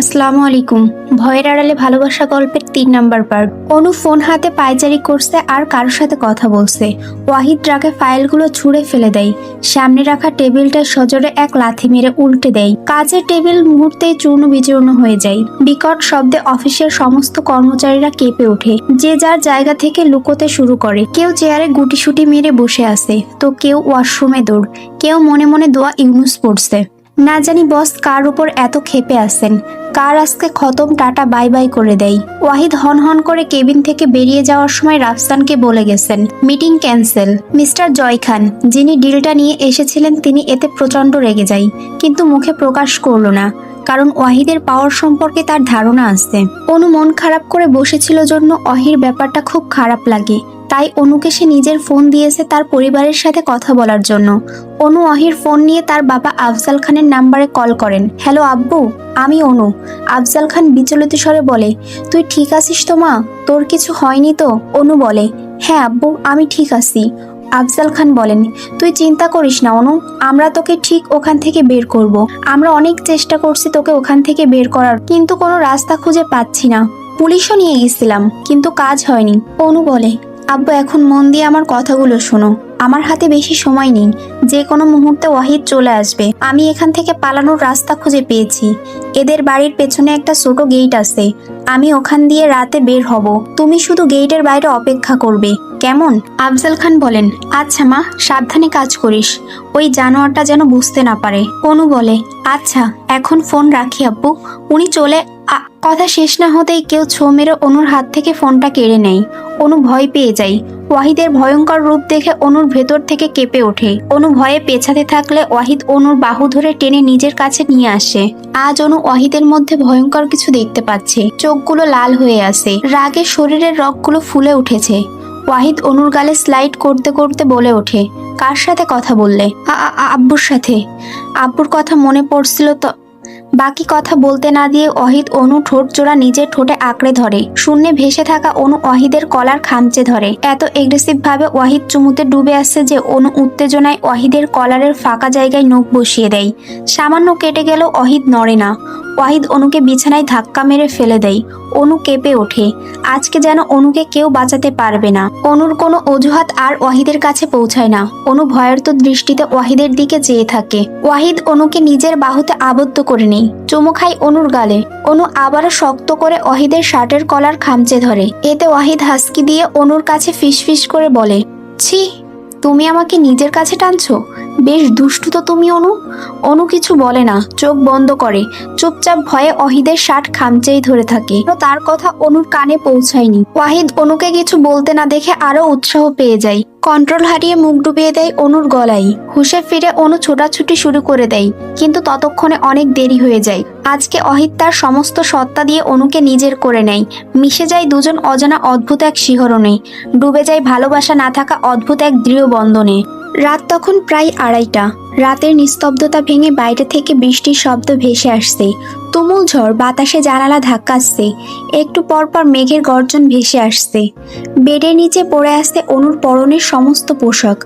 আসসালামু আলাইকুম। ভয়ের আড়ালে ভালোবাসা গল্পের 3 নাম্বার পার্ট। অনু ফোন হাতে পায়চারি করছে আর কারোর সাথে কথা বলছে। ওয়াহিদ রাগে ফাইলগুলো ছুঁড়ে ফেলে দেয়। সামনে রাখা টেবিলটায় সজোরে এক লাথি মেরে উল্টে দেয়। কাজের টেবিল মুহূর্তেই চূর্ণ বিচূর্ণ হয়ে যায়। বিকট শব্দে অফিসের সমস্ত কর্মচারীরা কেঁপে ওঠে। যে যার জায়গা থেকে লুকোতে শুরু করে। কেউ চেয়ারে গুটিসুটি মেরে বসে আছে, তো কেউ ওয়াশরুমে দৌড়, কেউ মনে মনে দোয়া ইউনুস পড়ছে। না জানি বস কার উপর এত ক্ষেপে আছেন, কার আজকে খতম, টাটা বাই বাই করে দেয়। ওয়াহিদ হন হন করে কেবিন থেকে বেরিয়ে যাওয়ার সময় রাফসানকে বলে গেছেন মিটিং ক্যান্সেল। মিস্টার জয় খান, যিনি ডিলটা নিয়ে এসেছিলেন, তিনি এতে প্রচন্ড রেগে যায়, কিন্তু মুখে প্রকাশ করলো না, কারণ ওয়াহিদের পাওয়ার সম্পর্কে তার ধারণা আছে। অনু মন খারাপ করে বসেছিল জন্য অহির ব্যাপারটা খুব খারাপ লাগে, তাই অনুকে সে নিজের ফোন দিয়েছে তার পরিবারের সাথে কথা বলার জন্য। অনু অহির ফোন নিয়ে তার বাবা আফজাল খানের নাম্বারে কল করেন। হ্যালো আব্বু, আমি অনু। আফজাল খান বিচলিত স্বরে বলে, তুই ঠিক আছিস তো মা? তোর কিছু হয়নি তো? অনু বলে, হ্যাঁ আব্বু, আমি ঠিক আছি। আফজাল খান বলেন, তুই চিন্তা করিস না অনু, আমরা তোকে ঠিক ওখান থেকে বের করব। আমরা অনেক চেষ্টা করছি তোকে ওখান থেকে বের করার, কিন্তু কোনো রাস্তা খুঁজে পাচ্ছি না। পুলিশও নিয়ে গেছিলাম, কিন্তু কাজ হয়নি। অনু বলে, আব্বু এখন মন দিয়ে আমার কথাগুলো শোনো। আমার হাতে বেশি সময় নেই, যে কোনো মুহূর্তে ওয়াহিদ চলে আসবে। আমি এখান থেকে পালানোর রাস্তা খুঁজে পেয়েছি। এদের বাড়ির পেছনে একটা ছোট গেট আছে, আমি ওখান দিয়ে রাতে বের হব। তুমি শুধু গেটের বাইরে অপেক্ষা করবে, কেমন? আফজাল খান বলেন, আচ্ছা মা, সাবধানে কাজ করিস, ওই জানোয়ারটা যেন বুঝতে না পারে। অনু বলে, আচ্ছা এখন ফোন রাখি আব্বু। উনি চলে কথা শেষ না হতেই কেউ ছো মেরে অনুর হাত থেকে ফোনটা কেড়ে নেয়। অনু ভয় পেয়ে যায়। ওয়াহিদের ভয়ঙ্কর রূপ দেখে অনুর ভেতর থেকে কেঁপে ওঠে। অনু ভয়ে পেছাতে থাকলে ওয়াহিদ অনুর বাহু ধরে টেনে নিজের কাছে নিয়ে আসে। আজ অনু ওয়াহিদের মধ্যে ভয়ঙ্কর কিছু দেখতে পাচ্ছে। চোখগুলো লাল হয়ে আছে, রাগে শরীরের রগগুলো ফুলে উঠেছে। ওয়াহিদ অনুর গালে স্লাইড করতে করতে বলে ওঠে, কার সাথে কথা বললে? আব্বুর সাথে। আব্বুর কথা মনে পড়ছিল তো। বাকি কথা বলতে না দিয়ে ওয়াহিদ অনু ঠোঁট জোড়া নিজের ঠোঁটে আঁকড়ে ধরে। শূন্যে ভেসে থাকা অনু ওয়াহিদের কলার খামচে ধরে। এত এগ্রেসিভ ভাবে ওয়াহিদ চুমুতে ডুবে আসছে যে অনু উত্তেজনায় ওয়াহিদের কলারের ফাঁকা জায়গায় নখ বসিয়ে দেয়। সামান্য কেটে গেলেও ওয়াহিদ নড়ে না। ওয়াহিদ অনুকে বিছানায় ধাক্কা মেরে ফেলে দেয়। অনু কেঁপে ওঠে। আজকে যেন অনুকে কেউ বাঁচাতে পারবে না। অনুর কোনো অজুহাত আর ওয়াহিদের কাছে পৌঁছায় না। অনু ভয়ার্ত দৃষ্টিতে ওয়াহিদের দিকে চেয়ে থাকে। ওয়াহিদ অনুকে নিজের বাহুতে আবদ্ধ করে নেয়, চুমু খায় অনুর গালে। অনু আবারও শক্ত করে ওয়াহিদের শার্টের কলার খামচে ধরে। এতে ওয়াহিদ হাসকি দিয়ে অনুর কাছে ফিসফিস করে বলে, ছি, তুমি আমাকে নিজের কাছে টানছো? বেশ দুষ্টু তো তুমি অনু। অনু কিছু বলে না, চোখ বন্ধ করে চুপচাপ ভয়ে ওয়াহিদের শার্ট খামচেই ধরে থাকে। তার কথা অনুর কানে পৌঁছায়নি। ওয়াহিদ অনুকে কিছু বলতে না দেখে আরো উৎসাহ পেয়ে যায়। কন্ট্রোল হারিয়ে মুখ ডুবিয়ে দেয় অনুর গলায়। হুঁশে ফিরে অনু ছোটাছুটি শুরু করে দেয়, কিন্তু ততক্ষণে অনেক দেরি হয়ে যায়। আজকে ওয়াহিদ তার সমস্ত সত্তা দিয়ে অনুকে নিজের করে নেয়। মিশে যায় দুজন অজানা অদ্ভুত এক শিহরণে, ডুবে যায় ভালোবাসা না থাকা অদ্ভুত এক দৃঢ় বন্ধনে। রাত তখন প্রায় 2:30। রাতের নিস্তব্ধতা ভেঙে বাইরে থেকে বৃষ্টির শব্দ ভেসে আসছে। তুমুল ঝড় বাতাসে জানালা ধাক্কাচ্ছে। একটু পরপর মেঘের গর্জন ভেসে আসছে। বেডের নিচে পড়ে আসছে অনুর পরনের সমস্ত পোশাক।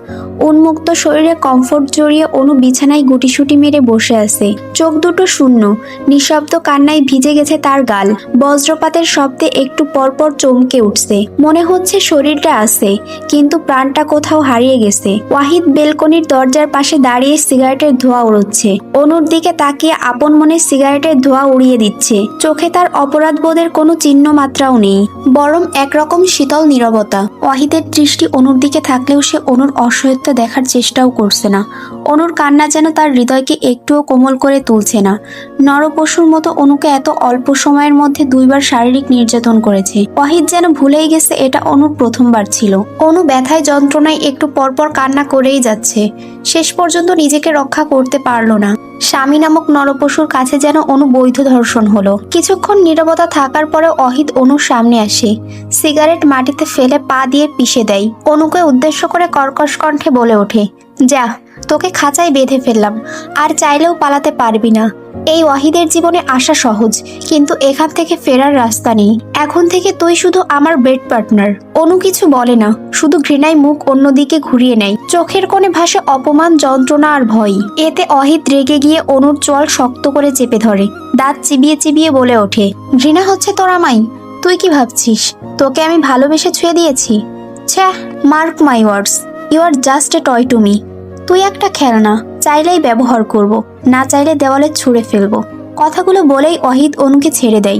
উন্মুক্ত শরীরে কমফোর্ট জড়িয়ে অনু বিছানায় গুটিসুটি মেরে বসে আছে। চোখ দুটো শূন্য, নিঃশব্দ কান্নায় ভিজে গেছে তার গাল। বজ্রপাতের শব্দে একটু পরপর চমকে উঠছে। মনে হচ্ছে শরীরটা আছে, কিন্তু প্রাণটা কোথাও হারিয়ে গেছে। ওয়াহিদ বেলকনির দরজার পাশে দাঁড়িয়ে সিগারেটের ধোঁয়া উড়োচ্ছে। অনুর দিকে তাকিয়ে আপন মনে সিগারেটের ধোঁয়া উড়িয়ে দিচ্ছে। চোখে তার অপরাধ বোধের কোনো চিহ্ন মাত্রাও নেই, বরং একরকম শীতল নীরবতা। ওয়াহিদের দৃষ্টি অনুর দিকে থাকলেও সে অনুর অসহায়ত্ব দেখার চেষ্টাও করছে না। অনুর কান্না যেন তার হৃদয়কে একটুও কোমল করে তুলছে না। নরপশুর মতো অনুকে এত অল্প সময়ের মধ্যে 2বার শারীরিক নির্যাতন করেছে। ওয়াহিদ যেন ভুলেই গেছে এটা অনুর প্রথমবার ছিল। অনু ব্যথায় যন্ত্রণায় একটু পরপর কান্না করেই যাচ্ছে। শেষ পর্যন্ত নিজেকে রক্ষা করতে পারল না। স্বামী নামক নরপশুর কাছে যেন অনু বৈধ ধর্ষণ হলো। কিছুক্ষণ নীরবতা থাকার পরে ওয়াহিদ অনুর সামনে আসে। সিগারেট মাটিতে ফেলে পা দিয়ে পিষে দেয়। অনুকে উদ্দেশ্য করে কর্কশ কণ্ঠে বলে ওঠে, যা, তোকে খাঁচায় বেঁধে ফেললাম, আর চাইলেও পালাতে পারবি না। এই ওয়াহিদের জীবনে আসা সহজ, কিন্তু এখান থেকে ফেরার রাস্তা নেই। এখন থেকে তুই শুধু আমার বেড পার্টনার। অনু কিছু বলে না, শুধু ঘৃণায় মুখ অন্যদিকে ঘুরিয়ে নেয়। চোখের কোণে ভাসে অপমান, যন্ত্রণা আর ভয়। এতে অহিত রেগে গিয়ে অনুর চোয়াল শক্ত করে চেপে ধরে, দাঁত চিবিয়ে চিবিয়ে বলে ওঠে, ঘৃণা হচ্ছে তোর আমায়? তুই কি ভাবছিস তোকে আমি ভালোবেসে ছুঁয়ে দিয়েছি? ছ্যাঃ, mark my words, you are just a toy to me. তুই একটা খেলনা, চাইলেই ব্যবহার করব, না চাইলে দেওয়ালে ছুঁড়ে ফেলবো। কথাগুলো বলেই অহিত অনুকে ছেড়ে দেয়।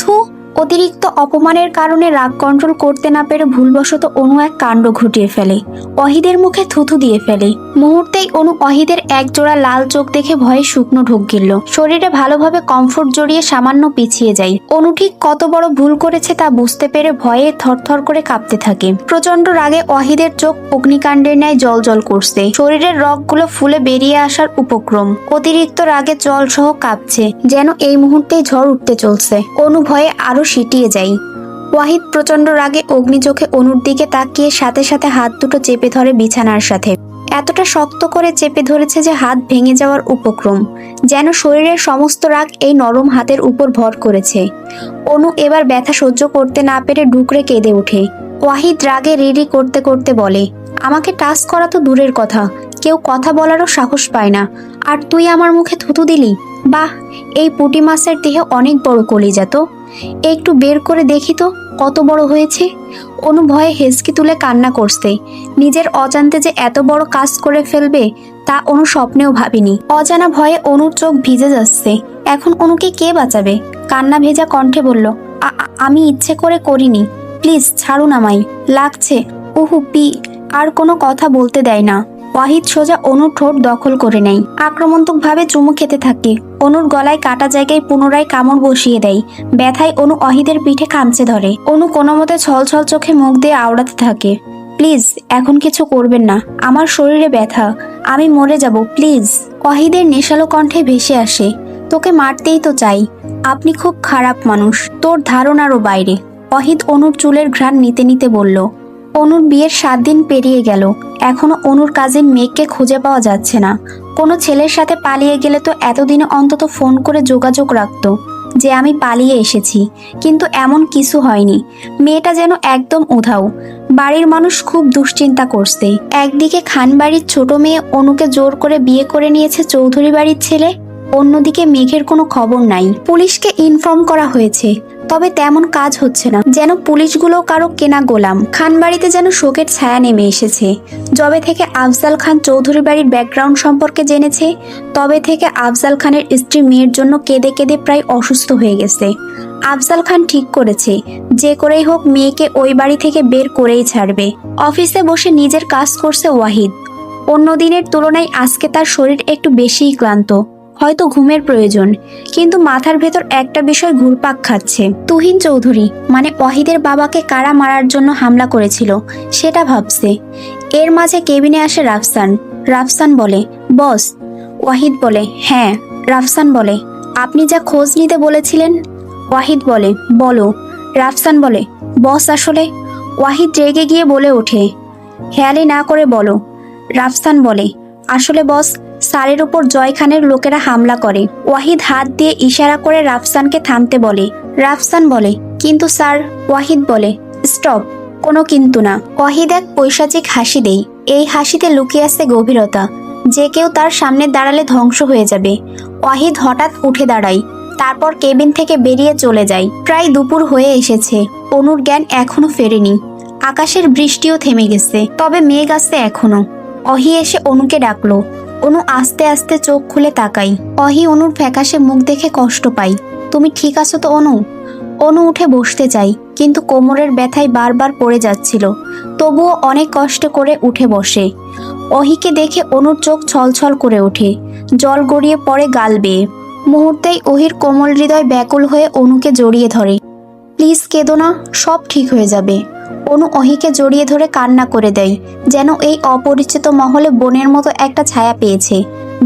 থু। অতিরিক্ত অপমানের কারণে রাগ কন্ট্রোল করতে না পেরে ভুলবশত অনু এক কাণ্ড ঘটিয়ে ফেলে, অহিদের মুখে থুথু দিয়ে ফেলে। মুহূর্তেই অনু অহিদের এক জোড়া লাল চোখ দেখে ভয়ে শুকনো ঢোক গিলল। শরীরে ভালোভাবে কমফোর্ট জড়িয়ে সামান্য পিছিয়ে যায়। অনু ঠিক কত বড় ভুল করেছে তা বুঝতে পেরে ভয়ে থরথর করে কাঁপতে থাকে। প্রচন্ড রাগে অহিদের চোখ অগ্নিকাণ্ডের ন্যায় জল করছে, শরীরের রগগুলো ফুলে বেরিয়ে আসার উপক্রম। অতিরিক্ত রাগে জল সহ কাঁপছে, যেন এই মুহূর্তেই ঝড় উঠতে চলছে। অনু ভয়ে আরো সিটিয়ে যায়। ওয়াহিদ প্রচন্ড রাগে অগ্নি চোখে অনুর দিকে তাকিয়ে সাথে সাথে হাত দুটো চেপে ধরে বিছানার সাথে। এতটা শক্ত করে চেপে ধরেছে যে হাত ভেঙে যাওয়ার উপক্রম, যেন শরীরের সমস্ত রাগ এই নরম হাতের উপর ভর করেছে। অনু এবার ব্যথা সহ্য করতে না পেরে ডুকরে কেঁদে ওঠে। ওয়াহিদ রাগে রিরি করতে করতে বলে, আমাকে টাচ করা তো দূরের কথা, কেউ কথা বলারও সাহস পায় না, আর তুই আমার মুখে থুতু দিলি? বাহ, এই পুঁটি মাছের দেহে অনেক বড় কলিজা তো। একটু বের করে দেখি তো কত বড় হয়েছে। অনু ভয়ে হেসকি তুলে কান্না করছে। নিজের অজান্তে যে এত বড় কাজ করে ফেলবে তা অনু স্বপ্নেও ভাবেনি। অজানা ভয়ে অনুর চোখ ভিজে যাচ্ছে। এখন অনুকে কে বাঁচাবে? কান্না ভেজা কণ্ঠে বলল, আমি ইচ্ছে করে করিনি, প্লিজ ছাড়ুন আমায়, লাগছে। উহু পি। আর কোনো কথা বলতে দেয় না। ওয়াহিদ সোজা অনুর ঠোঁট দখল করে নেয়, আক্রমণাত্মকভাবে চুমু খেতে থাকে। অনুর গলায় কাটা জায়গায় পুনরায় কামড় বসিয়ে দেয়। ব্যথায় অনু অহিদের পিঠে খামচে ধরে। অনু কোনো মতে ছলছল চোখে মুখ দিয়ে আওড়াতে থাকে, প্লিজ এখন কিছু করবেন না, আমার শরীরে ব্যথা, আমি মরে যাব প্লিজ। ওয়াহিদের নেশালো কণ্ঠে ভেসে আসে, তোকে মারতেই তো চাই, আপনি খুব খারাপ মানুষ, তোর ধারণারও বাইরে। ওয়াহিদ অনুর চুলের ঘ্রাণ নিতে নিতে বলল, অনুর বিয়ের 7 দিন পেরিয়ে গেল, এখনো অনুর কাজিন মেঘকে খুঁজে পাওয়া যাচ্ছে না। কোনো ছেলের সাথে পালিয়ে গেলে তো এতদিনে অন্তত ফোন করে যোগাযোগ রাখতো যে আমি পালিয়ে এসেছি, কিন্তু এমন কিছু হয়নি। মেয়েটা যেন একদম উধাও। বাড়ির মানুষ খুব দুশ্চিন্তা করছে। একদিকে খান বাড়ির ছোট মেয়ে অনুকে জোর করে বিয়ে করে নিয়েছে চৌধুরী বাড়ির ছেলে, অন্যদিকে মেঘের কোনো খবর নাই। পুলিশকে ইনফর্ম করা হয়েছে, তবে তেমন কাজ হচ্ছে না, যেন পুলিশগুলো কারো কেনা গোলাম। খানবাড়িতে যেন শোকের ছায়া নেমে এসেছে। যবে থেকে আফজাল খান চৌধুরী বাড়ির ব্যাকগ্রাউন্ড সম্পর্কে জেনেছে, তবে থেকে আফজাল খানের স্ত্রী মেয়ের জন্য কেঁদে কেঁদে প্রায় অসুস্থ হয়ে গেছে। আফজাল খান ঠিক করেছে, যে করেই হোক মেয়েকে ওই বাড়ি থেকে বের করেই ছাড়বে। অফিসে বসে নিজের কাজ করছে ওয়াহিদ। অন্য দিনের তুলনায় আজকে তার শরীর একটু বেশিই ক্লান্ত, হয়তো ঘুমের প্রয়োজন, কিন্তু মাথার ভেতর একটা বিষয় ঘুরপাক খাচ্ছে। তুহিন চৌধুরী মানে ওয়াহিদের বাবাকে কারা মারার জন্য হামলা করেছিল সেটা ভাবছে। এর মাঝে কেবিনে আসে রাফসান। রাফসান বলে, বস। ওয়াহিদ বলে, হ্যাঁ। রাফসান বলে, আপনি যা খোঁজ নিতে বলেছিলেন। ওয়াহিদ বলে, বলো। রাফসান বলে, বস আসলে। ওয়াহিদ রেগে গিয়ে বলে ওঠে, হেয়ালি না করে বলো। রাফসান বলে, আসলে বস, স্যারের উপর জয় খানের লোকেরা হামলা করে। ওয়াহিদ হাত দিয়ে ইশারা করে রাফসানকে থামতে বলে। রাফসান বলে, কিন্তু স্যার। ওয়াহিদ বলে, স্টপ, কোনো কিন্তু না। ওয়াহিদ এক পৈশাচিক হাসি দেয়। এই হাসিতে লুকিয়ে আছে গভীরতা, যে কেউ তার সামনে দাঁড়ালে ধ্বংস হয়ে যাবে। ওয়াহিদ হঠাৎ উঠে দাঁড়ায়, তারপর কেবিন থেকে বেরিয়ে চলে যায়। প্রায় দুপুর হয়ে এসেছে, অনুর জ্ঞান এখনো ফেরেনি। আকাশের বৃষ্টিও থেমে গেছে, তবে মেঘ আছে এখনো। অহি এসে অনুকে ডাকলো। অনু আস্তে আস্তে চোখ খুলে তাকাই। অহি অনুর ফ্যাকাশে মুখ দেখে কষ্ট পাই। তুমি ঠিক আছো তো অনু? অনু উঠে বসতে চাই, কিন্তু কোমরের ব্যথায় বারবার পড়ে যাচ্ছিল। তবুও অনেক কষ্ট করে উঠে বসে। অহিকে দেখে অনুর চোখ ছলছল করে ওঠে, জল গড়িয়ে পড়ে গাল বেয়ে। মুহূর্তেই অহির কোমল হৃদয় ব্যাকুল হয়ে অনুকে জড়িয়ে ধরে। প্লিজ কেঁদো না, সব ঠিক হয়ে যাবে। অনু অহিকে জড়িয়ে ধরে কান্না করে দেয়, যেন এই অপরিচিত মহলে বোনের মতো একটা ছায়া পেয়েছে।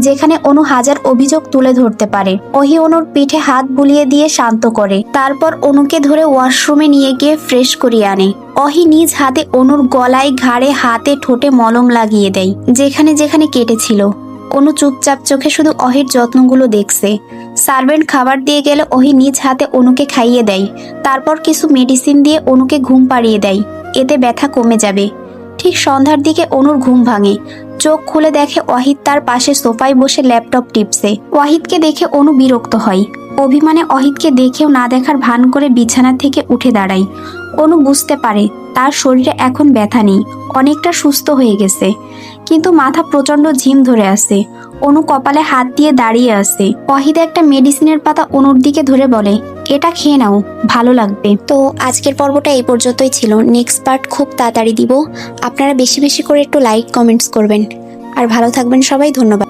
যেখানে অনু হাজার অভিযোগ তুলে ধরতে পারে। অহি অনুর পিঠে হাত বুলিয়ে দিয়ে শান্ত করে, তারপর অনুকে ধরে ওয়াশরুমে নিয়ে গিয়ে ফ্রেশ করিয়ে আনে। অহি নিজ হাতে অনুর গলায়, ঘাড়ে, হাতে, ঠোঁটে মলম লাগিয়ে দেয় যেখানে যেখানে কেটেছিল। অনু চুপচাপ চোখে শুধু অহির যত্নগুলো দেখছে। সার্ভেন্ট খাবার দিয়ে গেলে অহি নিজ হাতে অনুকে খাইয়ে দেয়, তারপর কিছু মেডিসিন দিয়ে অনুকে ঘুম পাড়িয়ে দেয়, এতে ব্যথা কমে যাবে। ঠিক সন্ধ্যার দিকে অনুর ঘুম ভাঙে। চোখ খুলে দেখে ওয়াহিদ তার পাশে সোফায় বসে ল্যাপটপ টিপছে। ওয়াহিদকে দেখে অনু বিরক্ত হয়। অভিমানে ওয়াহিদকে দেখেও না দেখার ভান করে বিছানা থেকে উঠে দাঁড়ায়। অনু বুঝতে পারে তার শরীরে এখন ব্যথা নেই, অনেকটা সুস্থ হয়ে গেছে, কিন্তু মাথা প্রচন্ড ঝিম ধরে আছে। অনু কপালে হাত দিয়ে দাঁড়িয়ে আছে। ওয়াহিদ একটা মেডিসিনের পাতা অনুর দিকে ধরে বলে, এটা খেয়ে নাও, ভালো লাগবে। তো আজকের পর্বটা এই পর্যন্তই ছিল। নেক্সট পার্ট খুব তাড়াতাড়ি দিব। আপনারা বেশি বেশি করে একটু লাইক কমেন্টস করবেন আর ভালো থাকবেন সবাই। ধন্যবাদ।